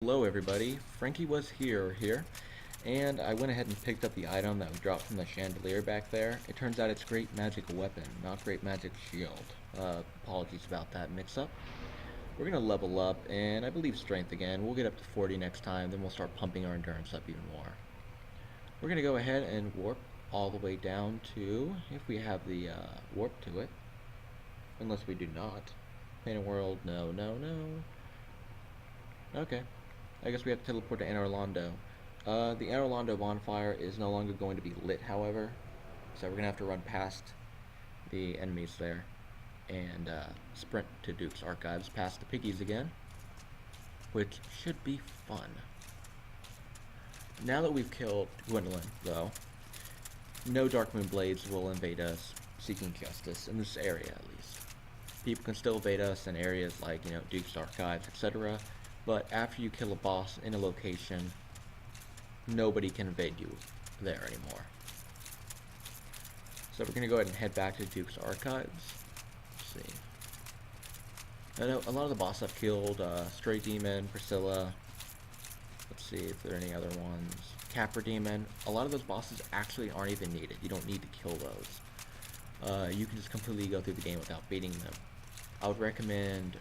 Hello everybody, FrankieWuzHere here, and I went ahead and picked up the item that we dropped from the chandelier back there. It turns out it's Great Magic Weapon, not Great Magic Shield. Apologies about that mix-up. We're going to level up, and I believe Strength again. We'll get up to 40 next time, then we'll start pumping our Endurance up even more. We're going to go ahead and warp all the way down to, if we have the warp to it, unless we do not. Painted World, no. Okay. I guess we have to teleport to Anor Londo. The Anor Londo bonfire is no longer going to be lit, however, so we're going to have to run past the enemies there and sprint to Duke's Archives past the piggies again, which should be fun. Now that we've killed Gwendolyn, though, no Darkmoon Blades will invade us seeking justice, in this area at least. People can still invade us in areas like, Duke's Archives, etc., but after you kill a boss in a location, nobody can invade you there anymore. So we're going to go ahead and head back to Duke's Archives. Let's see. I know a lot of the bosses I've killed, Stray Demon, Priscilla. Let's see if there are any other ones. Capra Demon. A lot of those bosses actually aren't even needed. You don't need to kill those. You can just completely go through the game without beating them. I would recommend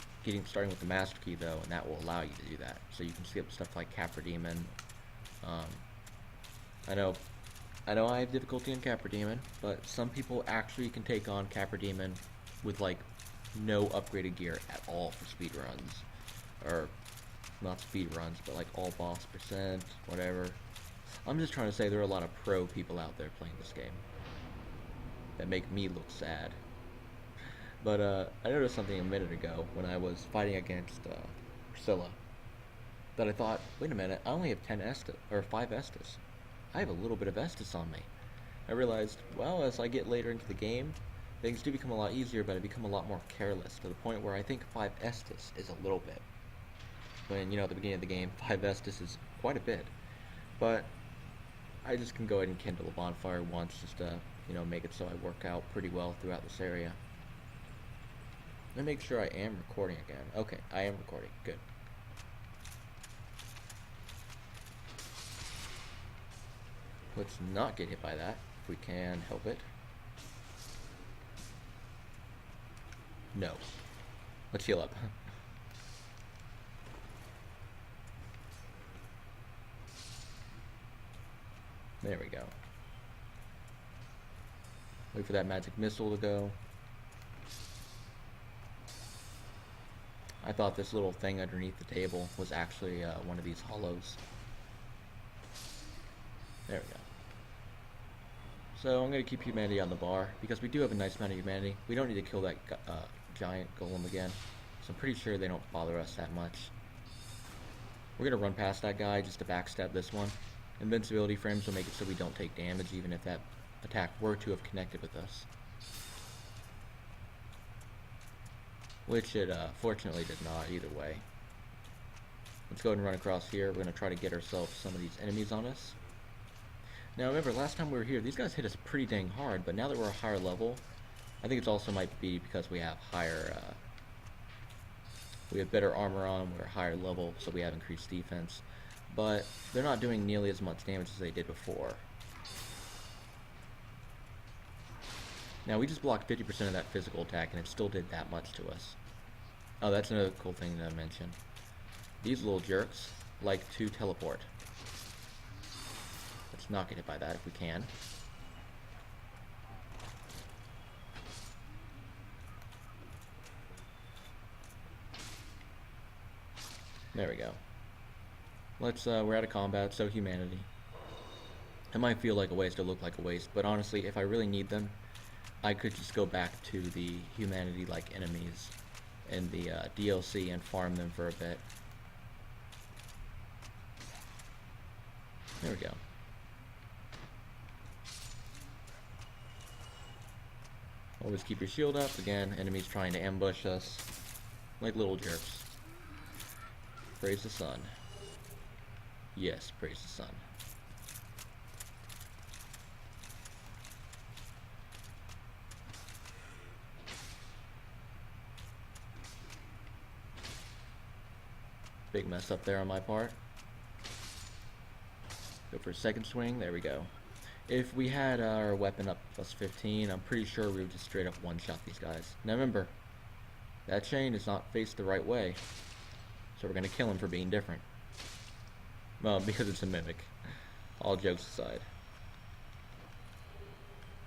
starting with the Master Key though, and that will allow you to do that. So you can skip stuff like Capra Demon. I know I have difficulty in Capra Demon, but some people actually can take on Capra Demon with like no upgraded gear at all for speed runs, or not speed runs, but like all boss percent, whatever. I'm just trying to say there are a lot of pro people out there playing this game that make me look sad. But I noticed something a minute ago when I was fighting against Priscilla that I thought, wait a minute, I only have 10 Estus, or 5 Estus. I have a little bit of Estus on me. I realized, well, as I get later into the game, things do become a lot easier, but I become a lot more careless, to the point where I think 5 Estus is a little bit. When, at the beginning of the game, 5 Estus is quite a bit. But I just can go ahead and kindle a bonfire once, just to, make it so I work out pretty well throughout this area. Let me make sure I am recording again. Okay, I am recording. Good. Let's not get hit by that, if we can help it. No. Let's heal up. There we go. Wait for that magic missile to go. I thought this little thing underneath the table was actually one of these hollows. There we go. So I'm going to keep humanity on the bar, because we do have a nice amount of humanity. We don't need to kill that giant golem again, so I'm pretty sure they don't bother us that much. We're going to run past that guy just to backstab this one. Invincibility frames will make it so we don't take damage even if that attack were to have connected with us. Which it fortunately did not either way. Let's go ahead and run across here. We're going to try to get ourselves some of these enemies on us. Now remember, last time we were here, these guys hit us pretty dang hard, but now that we're a higher level, I think it also might be because we have we have better armor on, we're a higher level, so we have increased defense. But they're not doing nearly as much damage as they did before. Now, we just blocked 50% of that physical attack, and it still did that much to us. Oh, that's another cool thing to mention. These little jerks like to teleport. Let's not get hit by that if we can. There we go. We're out of combat, so humanity. It might feel like a waste or look like a waste, but honestly, if I really need them, I could just go back to the humanity-like enemies in the DLC and farm them for a bit. There we go. Always keep your shield up. Again, enemies trying to ambush us like little jerks. Praise the sun. Yes, praise the sun. Big mess up there on my part. Go for a second swing. There we go. If we had our weapon up plus 15, I'm pretty sure we would just straight up one-shot these guys. Now remember, that chain is not faced the right way, so we're going to kill him for being different. Well, because it's a mimic. All jokes aside.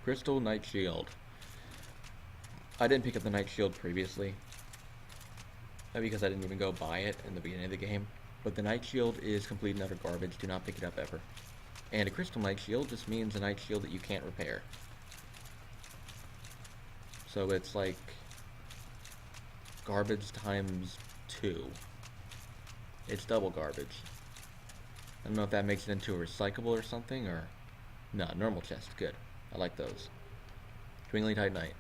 Crystal Knight Shield. I didn't pick up the Knight Shield previously, because I didn't even go buy it in the beginning of the game. But the Knight Shield is complete and utter garbage. Do not pick it up ever. And a Crystal Knight Shield just means a Knight Shield that you can't repair. So it's like garbage times 2. It's double garbage. I don't know if that makes it into a recyclable or something, or... No, normal chest. Good. I like those. Twinkling Tight Knight.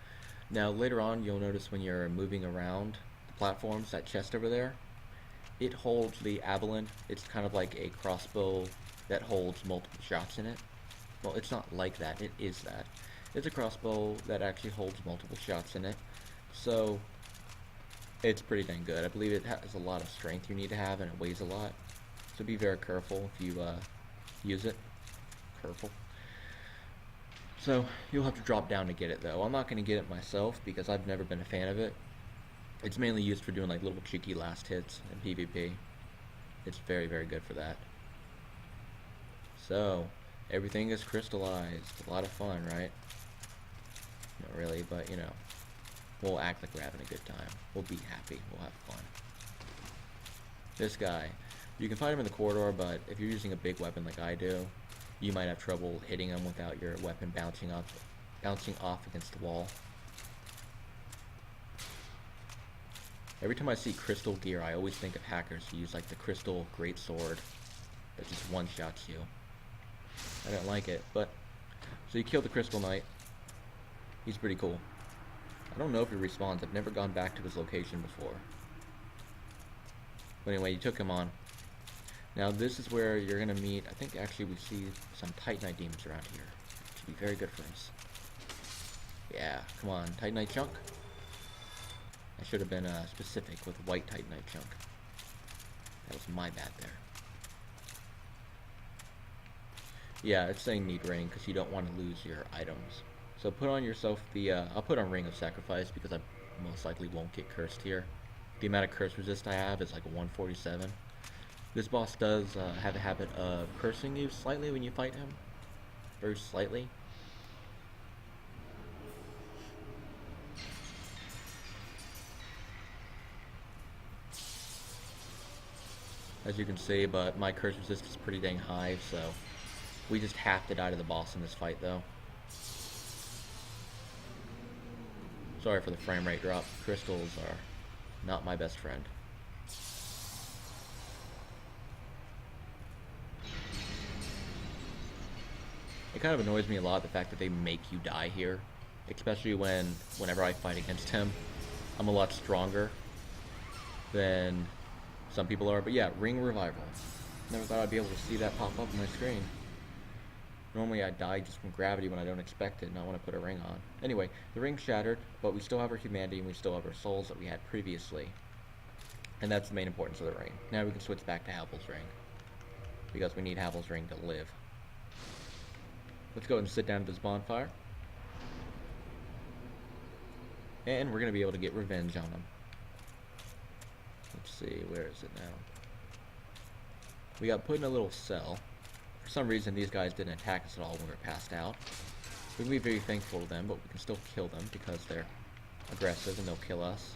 Now, later on, you'll notice when you're moving around the platforms, that chest over there, it holds the Avalon. It's kind of like a crossbow that holds multiple shots in it. Well, it's not like that. It is that. It's a crossbow that actually holds multiple shots in it. So, it's pretty dang good. I believe it has a lot of strength you need to have, and it weighs a lot. So be very careful if you use it. Careful. So, you'll have to drop down to get it, though. I'm not going to get it myself, because I've never been a fan of it. It's mainly used for doing, like, little cheeky last hits in PvP. It's very, very good for that. So, everything is crystallized. A lot of fun, right? Not really, but, you know, we'll act like we're having a good time. We'll be happy. We'll have fun. This guy. You can find him in the corridor, but if you're using a big weapon like I do, you might have trouble hitting him without your weapon bouncing off against the wall. Every time I see crystal gear, I always think of hackers who use like the crystal greatsword that just one-shots you. I don't like it, but... So you kill the Crystal Knight. He's pretty cool. I don't know if he respawns. I've never gone back to his location before. But anyway, you took him on. Now this is where you're going to meet... I think actually we see some Tight Knight demons around here. Should be very good for us. Yeah, come on. Tight Knight chunk. I should have been specific with white Tight Knight chunk. That was my bad there. Yeah, it's saying need ring because you don't want to lose your items. So put on yourself the, I'll put on Ring of Sacrifice because I most likely won't get cursed here. The amount of curse resist I have is like 147. This boss does have a habit of cursing you slightly when you fight him. Very slightly. As you can see, but my curse resistance is pretty dang high, so we just have to die to the boss in this fight, though. Sorry for the frame rate drop. Crystals are not my best friend. It kind of annoys me a lot, the fact that they make you die here. Especially whenever I fight against him. I'm a lot stronger than some people are. But yeah, Ring Revival. Never thought I'd be able to see that pop up on my screen. Normally I die just from gravity when I don't expect it and I want to put a ring on. Anyway, the ring's shattered, but we still have our humanity and we still have our souls that we had previously. And that's the main importance of the ring. Now we can switch back to Havel's ring. Because we need Havel's ring to live. Let's go and sit down at this bonfire. And we're going to be able to get revenge on him. Let's see, where is it now? We got put in a little cell. For some reason, these guys didn't attack us at all when we were passed out. We can be very thankful to them, but we can still kill them because they're aggressive and they'll kill us.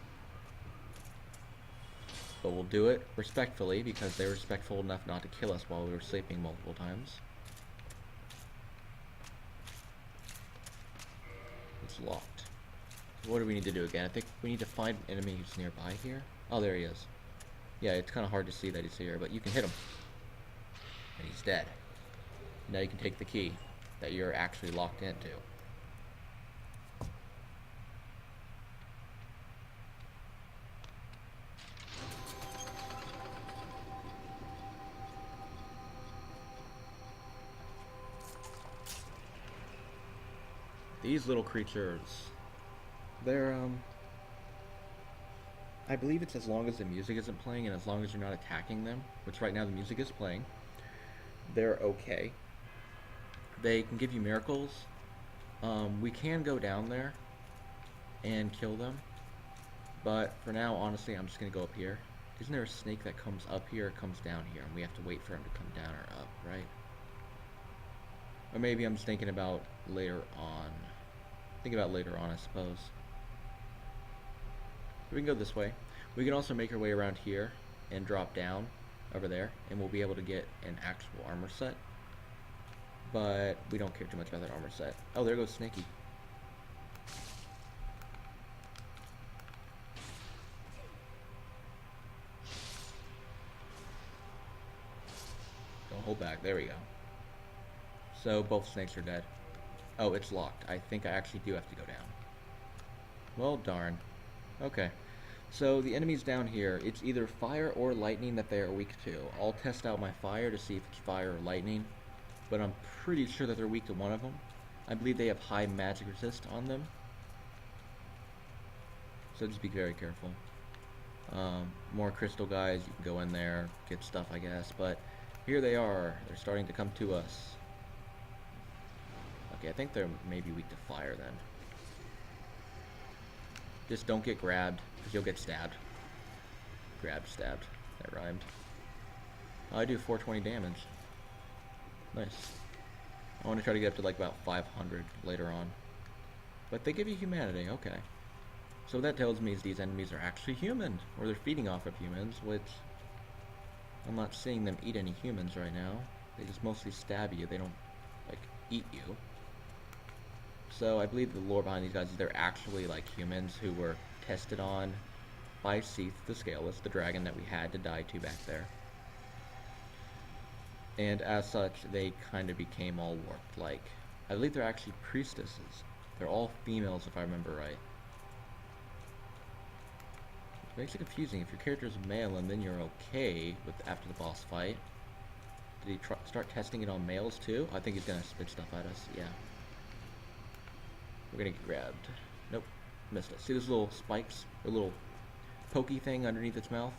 But we'll do it respectfully because they were respectful enough not to kill us while we were sleeping multiple times. It's locked. So what do we need to do again? I think we need to find an enemy who's nearby here. Oh, there he is. Yeah, it's kind of hard to see that he's here, but you can hit him. And he's dead. Now you can take the key that you're actually locked into. These little creatures, they're I believe it's as long as the music isn't playing and as long as you're not attacking them, which right now the music is playing, they're okay. They can give you miracles. We can go down there and kill them, but for now, honestly, I'm just gonna go up here. Isn't there a snake that comes up here or comes down here, and we have to wait for him to come down or up, right? Or maybe I'm just thinking about later on. Think about later on, I suppose. We can go this way. We can also make our way around here and drop down over there, and we'll be able to get an actual armor set. But we don't care too much about that armor set. Oh, there goes Snaky. Don't hold back. There we go. So both snakes are dead. Oh, it's locked. I think I actually do have to go down. Well, darn. Okay. So the enemies down here, it's either fire or lightning that they are weak to. I'll test out my fire to see if it's fire or lightning, but I'm pretty sure that they're weak to one of them. I believe they have high magic resist on them. So just be very careful. More crystal guys, you can go in there, get stuff, I guess, but here they are. They're starting to come to us. Okay, I think they're maybe weak to fire then. Just don't get grabbed, because you'll get stabbed. Grabbed, stabbed. That rhymed. I do 420 damage. Nice. I want to try to get up to like about 500 later on. But they give you humanity, okay. So what that tells me is these enemies are actually human, or they're feeding off of humans, which I'm not seeing them eat any humans right now. They just mostly stab you, they don't, like, eat you. So I believe the lore behind these guys is they're actually like humans who were tested on by Seath the Scaleless, the dragon that we had to die to back there. And as such, they kind of became all warped. Like, I believe they're actually priestesses. They're all females if I remember right. It makes it confusing. If your character is male and then you're okay with after the boss fight. Did he start testing it on males too? I think he's gonna spit stuff at us, yeah. We're gonna get grabbed. Nope, missed it. See those little spikes, or little pokey thing underneath its mouth?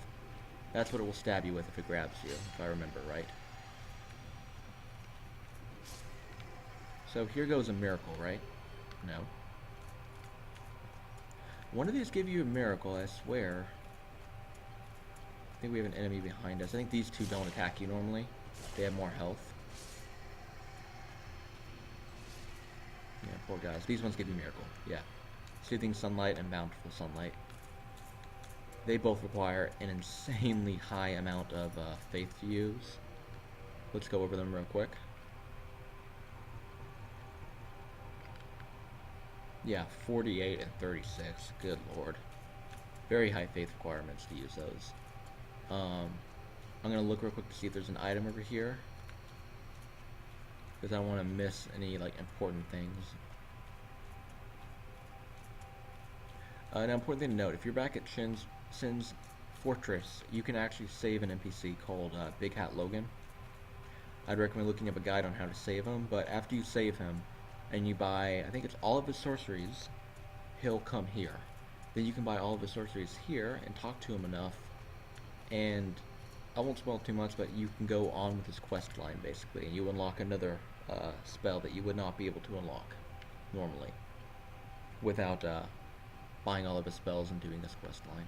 That's what it will stab you with if it grabs you, if I remember right. So here goes a miracle, right? No. One of these give you a miracle, I swear. I think we have an enemy behind us. I think these two don't attack you normally. They have more health. Yeah, poor guys. These ones give you miracle. Yeah. Soothing sunlight and bountiful sunlight. They both require an insanely high amount of faith to use. Let's go over them real quick. Yeah, 48 and 36. Good lord. Very high faith requirements to use those. I'm going to look real quick to see if there's an item over here. Because I don't want to miss any like important things. An important thing to note, if you're back at Sin's Fortress, you can actually save an NPC called Big Hat Logan. I'd recommend looking up a guide on how to save him, but after you save him, and you buy, I think it's all of his sorceries, he'll come here. Then you can buy all of his sorceries here and talk to him enough, and I won't spoil too much, but you can go on with his quest line basically, and you unlock another spell that you would not be able to unlock normally without buying all of his spells and doing this quest line.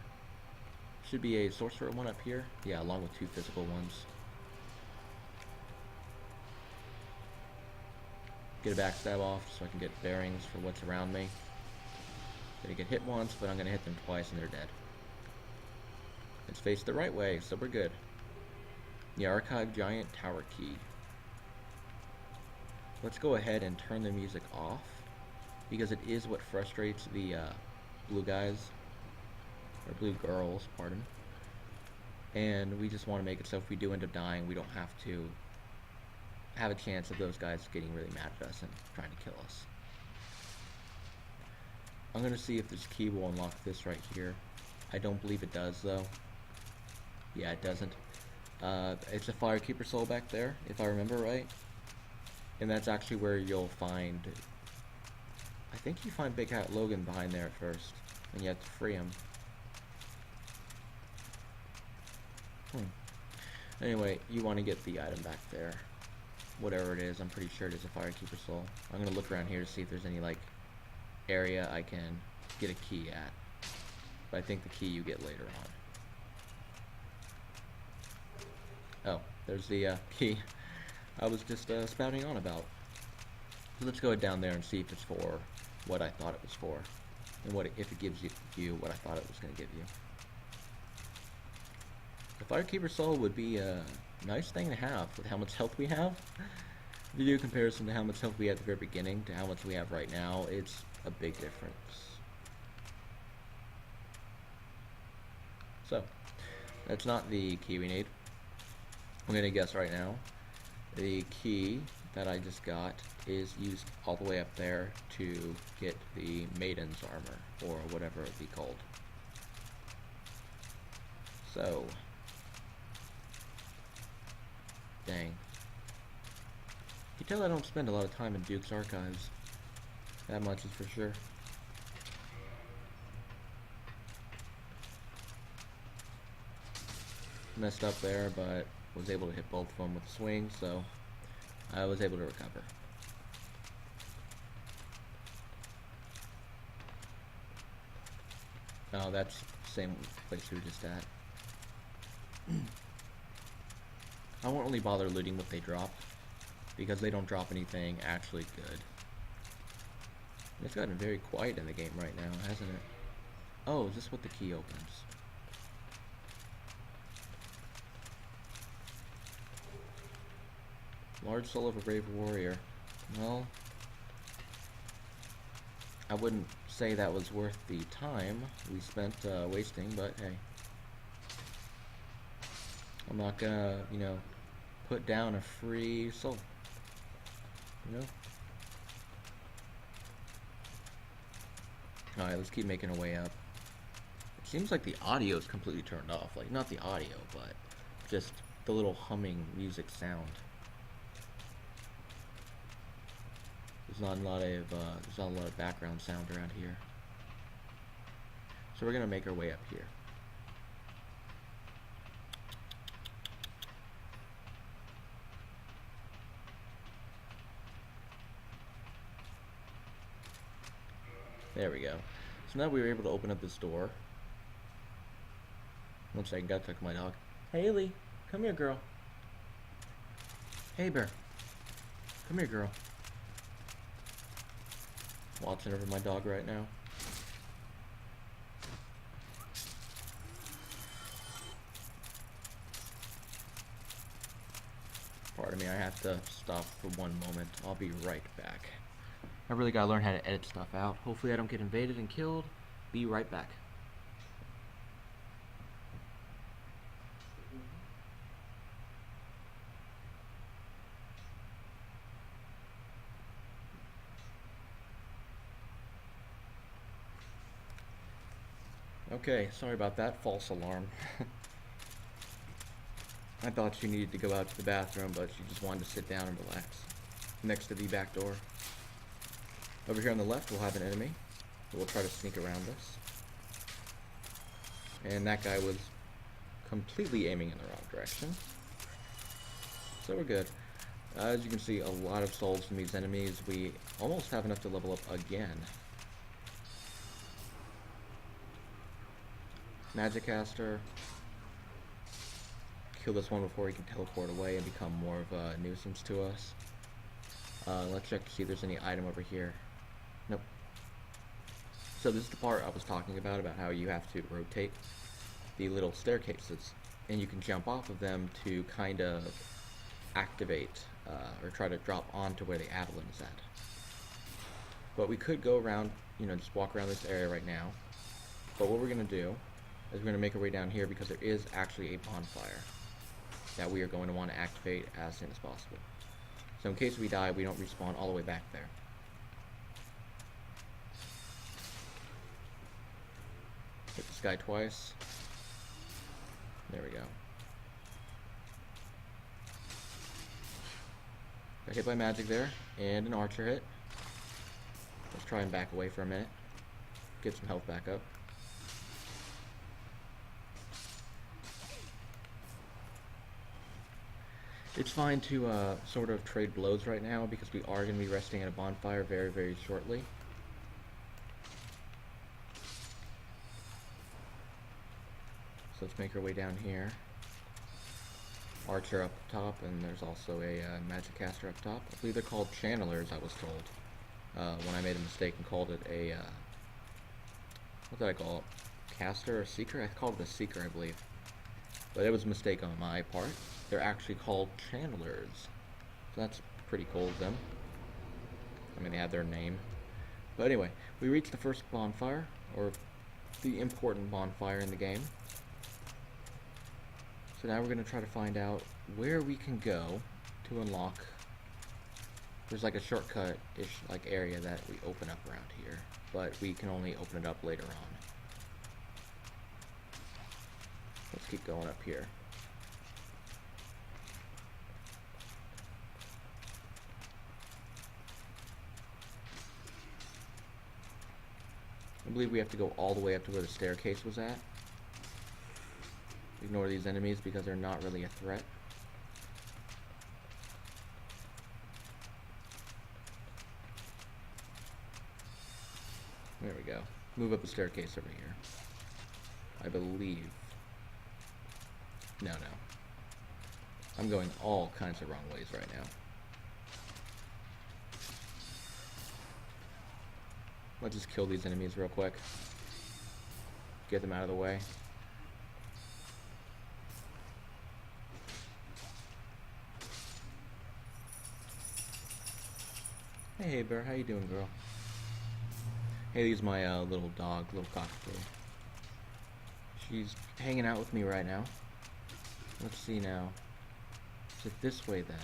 Should be a sorcerer one up here, yeah, along with 2 physical ones. Get a backstab off so I can get bearings for what's around me. Gonna get hit once, but I'm gonna hit them twice and they're dead. Let's face the right way, so we're good. The Archive Giant Tower Key. Let's go ahead and turn the music off, because it is what frustrates the blue guys, or blue girls, pardon. And we just want to make it so if we do end up dying, we don't have to have a chance of those guys getting really mad at us and trying to kill us. I'm going to see if this key will unlock this right here. I don't believe it does, though. Yeah, it doesn't. It's a Firekeeper soul back there, if I remember right. And that's actually where you'll find... I think you find Big Hat Logan behind there at first, and you have to free him. Anyway, you want to get the item back there. Whatever it is, I'm pretty sure it is a Firekeeper Soul. I'm going to look around here to see if there's any, like, area I can get a key at. But I think the key you get later on. Oh, there's the key I was just spouting on about. So let's go down there and see if it's for what I thought it was for. And if it gives you what I thought it was going to give you. The Firekeeper Soul would be a nice thing to have with how much health we have. If you do a comparison to how much health we had at the very beginning to how much we have right now, it's a big difference. So, that's not the key we need. I'm going to guess right now. The key that I just got is used all the way up there to get the Maiden's Armor, or whatever it be called. So, dang. You tell I don't spend a lot of time in Duke's archives. That much is for sure. Messed up there, but was able to hit both of them with a swing, so I was able to recover. Oh, that's the same place we were just at. I won't really bother looting what they drop, because they don't drop anything actually good. It's gotten very quiet in the game right now, hasn't it? Oh, is this what the key opens? Large soul of a brave warrior. Well, I wouldn't say that was worth the time we spent wasting, but hey. I'm not gonna, you know, put down a free soul. You know? Alright, let's keep making our way up. It seems like the audio is completely turned off. Like, not the audio, but just the little humming music sound. There's not a lot of background sound around here. So we're gonna make our way up here. There we go. So now we were able to open up this door. One second, gotta tuck my dog. Haley, come here, girl. Hey, bear. Come here, girl. Watching over my dog right now. Pardon me, I have to stop for one moment. I'll be right back. I really gotta learn how to edit stuff out. Hopefully I don't get invaded and killed. Be right back. Okay, sorry about that false alarm. I thought she needed to go out to the bathroom, but she just wanted to sit down and relax next to the back door. Over here on the left, we'll have an enemy who will try to sneak around us. And that guy was completely aiming in the wrong direction. So we're good. As you can see, a lot of souls from these enemies. We almost have enough to level up again. Magic caster. Kill this one before he can teleport away and become more of a nuisance to us. Let's check to see if there's any item over here. Nope. So this is the part I was talking about how you have to rotate the little staircases, and you can jump off of them to kind of activate or try to drop onto where the Avalon is at. But we could go around, you know, just walk around this area right now. But what we're going to do is we're going to make our way down here because there is actually a bonfire that we are going to want to activate as soon as possible. So in case we die, we don't respawn all the way back there. Hit this guy twice. There we go. Got hit by magic there, and an archer hit. Let's try and back away for a minute. Get some health back up. It's fine to sort of trade blows right now because we are going to be resting at a bonfire very, very shortly. So let's make our way down here. Archer up top, and there's also a magic caster up top. I believe they're called channelers, I was told. When I made a mistake and called it a, what did I call it? Caster or seeker? I called it a seeker, I believe. But it was a mistake on my part. They're actually called channelers. So that's pretty cool of them. I mean, they have their name. But anyway, we reached the first bonfire, or the important bonfire in the game. So now we're going to try to find out where we can go to unlock. There's like a shortcut-ish like area that we open up around here, but we can only open it up later on. Let's keep going up here. I believe we have to go all the way up to where the staircase was at. Ignore these enemies because they're not really a threat. There we go. Move up the staircase over here. I believe. No. I'm going all kinds of wrong ways right now. Let's just kill these enemies real quick. Get them out of the way. Hey bear, how you doing, girl? Haley's my little dog, little cockapoo. She's hanging out with me right now. Let's see now. Is it this way then?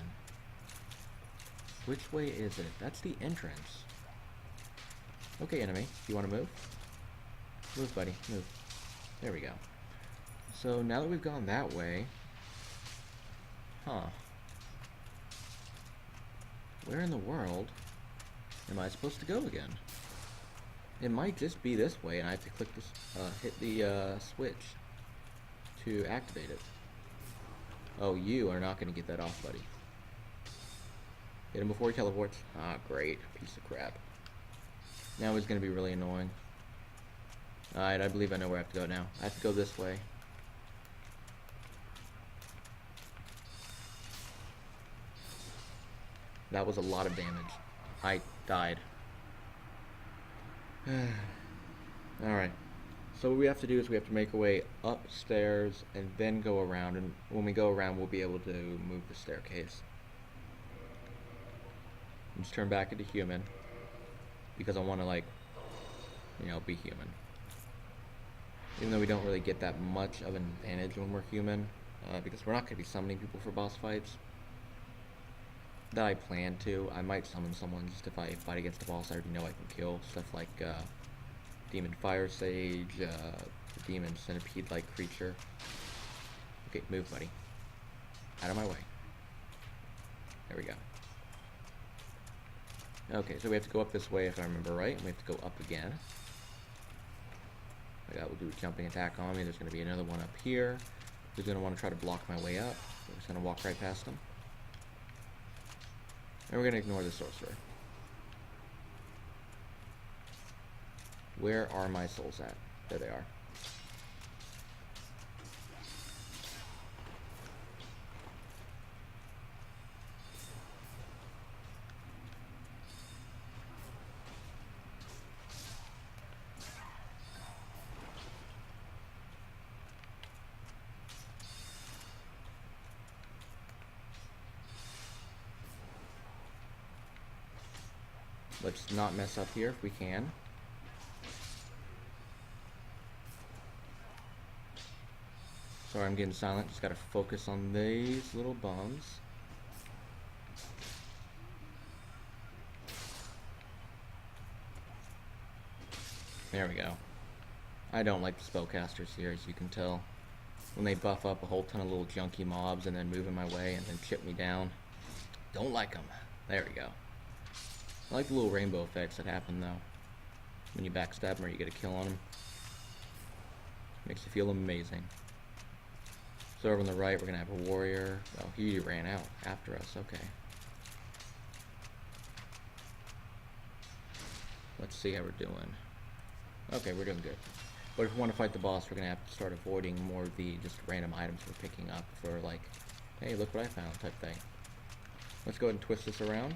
Which way is it? That's the entrance. Okay, enemy, you want to move? Move, buddy, move. There we go. So now that we've gone that way, where in the world am I supposed to go again? It might just be this way, and I have to click this, hit the switch to activate it. Oh, you are not going to get that off, buddy. Hit him before he teleports. Ah, great. Piece of crap. Now he's going to be really annoying. Alright, I believe I know where I have to go now. I have to go this way. That was a lot of damage. I died. Alright. So what we have to do is we have to make our way upstairs and then go around, and when we go around we'll be able to move the staircase. Let's turn back into human because I want to, like, you know, be human. Even though we don't really get that much of an advantage when we're human, because we're not going to be summoning people for boss fights. That I plan to. I might summon someone just if I fight against a boss I already know I can kill. Stuff like Demon Fire Sage, the Demon Centipede-like creature. Okay, move, buddy. Out of my way. There we go. Okay, so we have to go up this way if I remember right, and we have to go up again. We'll do a jumping attack on me. There's going to be another one up here. Who's going to want to try to block my way up. We're just going to walk right past him. And we're going to ignore the sorcerer. Where are my souls at? There they are. Let's not mess up here if we can. Sorry, I'm getting silent. Just gotta focus on these little bums. There we go. I don't like the spellcasters here, as you can tell. When they buff up a whole ton of little junky mobs and then move in my way and then chip me down. Don't like them. There we go. I like the little rainbow effects that happen, though. When you backstab them or you get a kill on them. Makes you feel amazing. So over on the right, we're gonna have a warrior. Oh, he ran out after us. Okay. Let's see how we're doing. Okay, we're doing good. But if we want to fight the boss, we're gonna have to start avoiding more of the just random items we're picking up for like, hey, look what I found type thing. Let's go ahead and twist this around.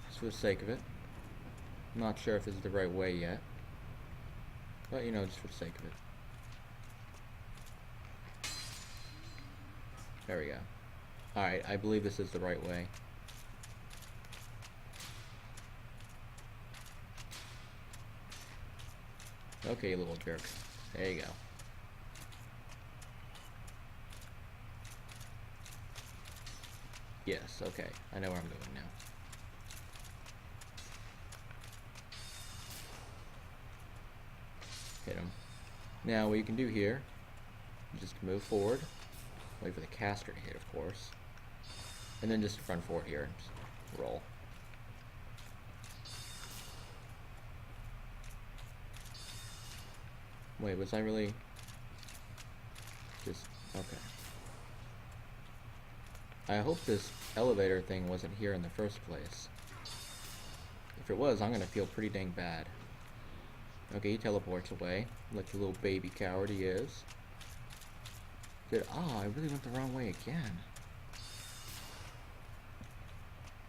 Just for the sake of it. I'm not sure if this is the right way yet. But you know, just for the sake of it. There we go. Alright, I believe this is the right way. Okay, you little jerk. There you go. Yes, okay. I know where I'm going now. Hit him. Now, what you can do here, just move forward. Wait for the caster to hit, of course. And then just run forward here and just roll. Wait, was I really... just... okay. I hope this elevator thing wasn't here in the first place. If it was, I'm gonna feel pretty dang bad. Okay, he teleports away, like the little baby coward he is. Good. Oh, I really went the wrong way again.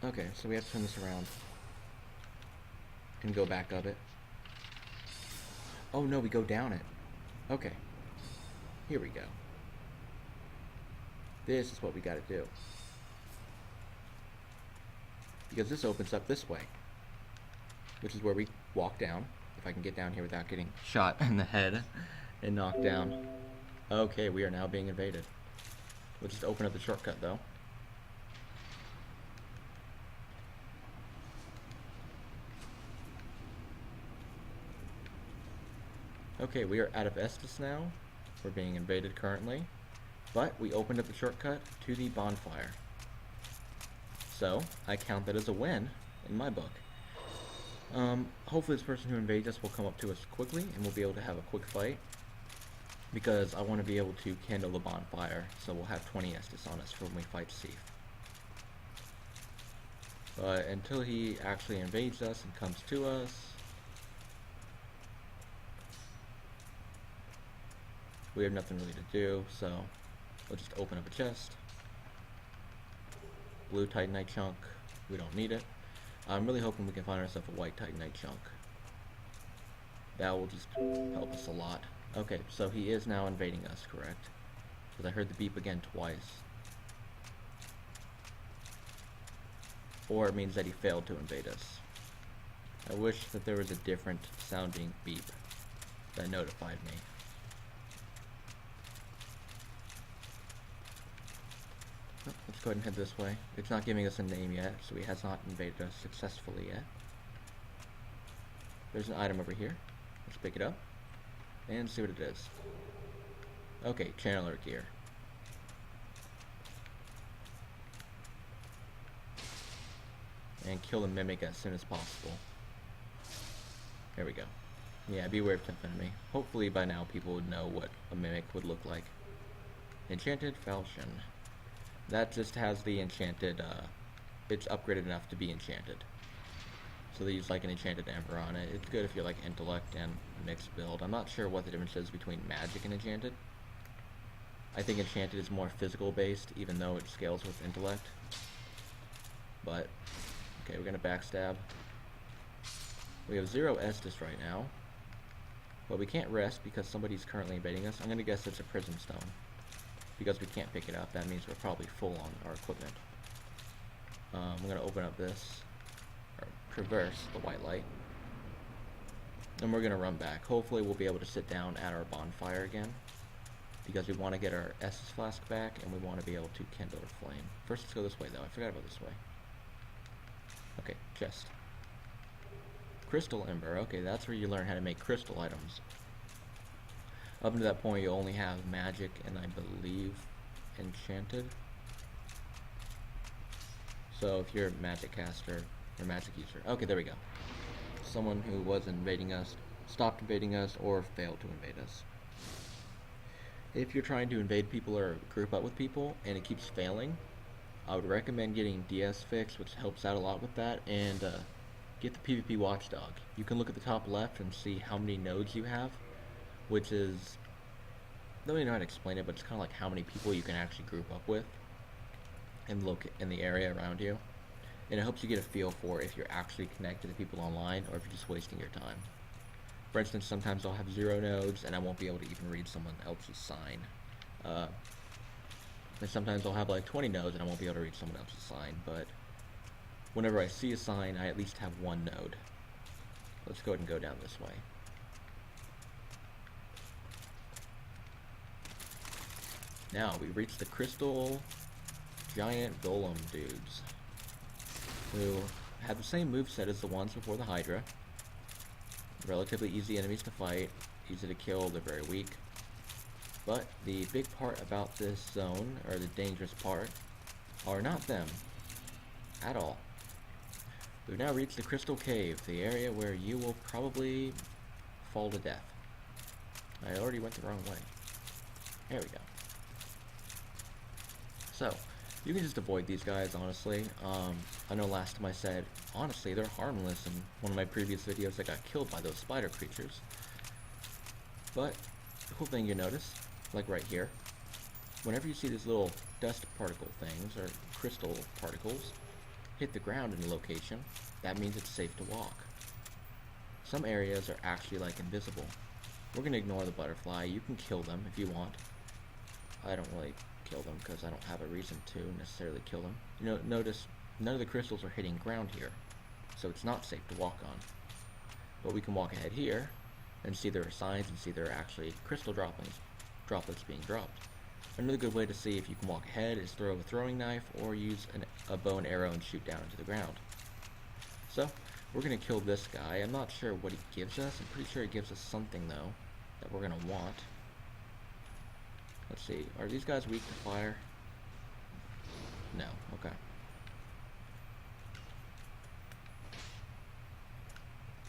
Okay, so we have to turn this around. And go back up it. Oh no, we go down it. Okay. Here we go. This is what we gotta do. Because this opens up this way. Which is where we walk down. If I can get down here without getting shot in the head and knocked down. Okay, we are now being invaded. We'll just open up the shortcut though. Okay, we are out of Estus now. We're being invaded currently. But we opened up the shortcut to the bonfire. So, I count that as a win in my book. Hopefully this person who invades us will come up to us quickly and we'll be able to have a quick fight. Because I want to be able to kindle the bonfire, so we'll have 20 Estus on us for when we fight Seif. But until he actually invades us and comes to us, we have nothing really to do, so we'll just open up a chest. Blue Titanite chunk, we don't need it. I'm really hoping we can find ourselves a white Titanite chunk. That will just help us a lot. Okay, so he is now invading us, correct? Because I heard the beep again twice. Or it means that he failed to invade us. I wish that there was a different sounding beep that notified me. Oh, let's go ahead and head this way. It's not giving us a name yet, so he has not invaded us successfully yet. There's an item over here. Let's pick it up and see what it is. Okay, channeler gear. And kill the mimic as soon as possible. There we go. Yeah, beware of tough enemy. Hopefully by now people would know what a mimic would look like. Enchanted falchion. That just has the enchanted, it's upgraded enough to be enchanted. So they use like an enchanted ember on it. It's good if you're like intellect and mixed build. I'm not sure what the difference is between magic and enchanted. I think enchanted is more physical based, even though it scales with intellect. But, okay, we're gonna backstab. We have 0 Estus right now. But we can't rest because somebody's currently invading us. I'm gonna guess it's a prism stone. Because we can't pick it up, that means we're probably full on our equipment. I'm gonna open up this, or traverse the white light. And we're gonna run back. Hopefully we'll be able to sit down at our bonfire again. Because we want to get our Estus flask back, and we want to be able to kindle our flame. First, let's go this way, though. I forgot about this way. Okay, chest. Crystal Ember. Okay, that's where you learn how to make crystal items. Up until that point, you only have magic and I believe enchanted. So if you're a magic caster or magic user. Okay, there we go. Someone who was invading us, stopped invading us, or failed to invade us. If you're trying to invade people or group up with people and it keeps failing, I would recommend getting DS Fix, which helps out a lot with that, and get the PvP Watchdog. You can look at the top left and see how many nodes you have, which is, I don't really know how to explain it, but it's kind of like how many people you can actually group up with and look in the area around you. And it helps you get a feel for if you're actually connected to people online or if you're just wasting your time. For instance, sometimes I'll have 0 nodes and I won't be able to even read someone else's sign. And sometimes I'll have like 20 nodes and I won't be able to read someone else's sign, but whenever I see a sign, I at least have 1 node. Let's go ahead and go down this way. Now, we reach the crystal giant golem dudes, who have the same moveset as the ones before the Hydra. Relatively easy enemies to fight, easy to kill, they're very weak. But the big part about this zone, or the dangerous part, are not them at all. We've now reached the Crystal Cave, the area where you will probably fall to death. I already went the wrong way. There we go. So, you can just avoid these guys, honestly. I know last time I said, honestly, they're harmless in one of my previous videos that got killed by those spider creatures. But, the cool thing you notice, like right here, whenever you see these little dust particle things, or crystal particles, hit the ground in a location, that means it's safe to walk. Some areas are actually like invisible. We're going to ignore the butterfly. You can kill them if you want. I don't really kill them because I don't have a reason to necessarily kill them. You know, notice none of the crystals are hitting ground here, so it's not safe to walk on. But we can walk ahead here and see there are signs and see there are actually crystal droplets being dropped. Another good way to see if you can walk ahead is throw a throwing knife or use a bow and arrow and shoot down into the ground. So, we're going to kill this guy. I'm not sure what he gives us. I'm pretty sure he gives us something, though, that we're going to want. Let's see. Are these guys weak to fire? No. Okay.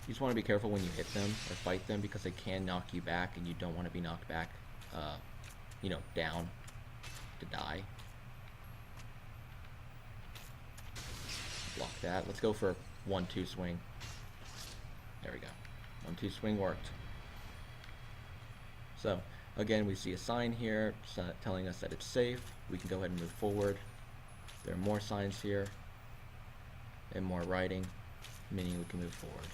You just want to be careful when you hit them or fight them because they can knock you back and you don't want to be knocked back, you know, down to die. Block that. Let's go for 1-2 swing. There we go. 1-2 swing worked. So, again, we see a sign here telling us that it's safe. We can go ahead and move forward. There are more signs here and more writing, meaning we can move forward.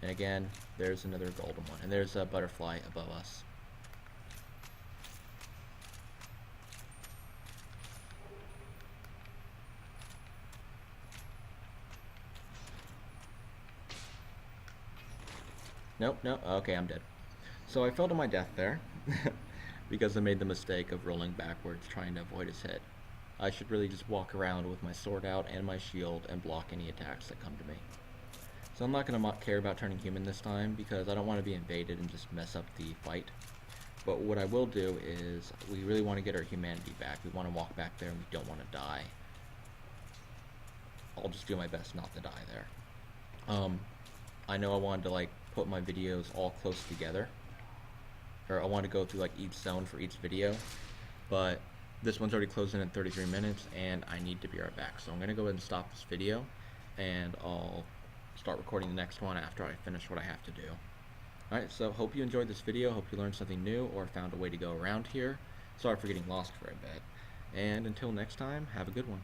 And again, there's another golden one, and there's a butterfly above us. Nope, nope, okay, I'm dead. So I fell to my death there, because I made the mistake of rolling backwards trying to avoid his hit. I should really just walk around with my sword out and my shield and block any attacks that come to me. So I'm not going to care about turning human this time, because I don't want to be invaded and just mess up the fight. But what I will do is, we really want to get our humanity back. We want to walk back there and we don't want to die. I'll just do my best not to die there. I know I wanted to like put my videos all close together, or I want to go through like each zone for each video, but this one's already closing in 33 minutes and I need to be right back. So I'm going to go ahead and stop this video and I'll start recording the next one after I finish what I have to do. Alright, so hope you enjoyed this video, hope you learned something new or found a way to go around here. Sorry for getting lost for a bit. And until next time, have a good one.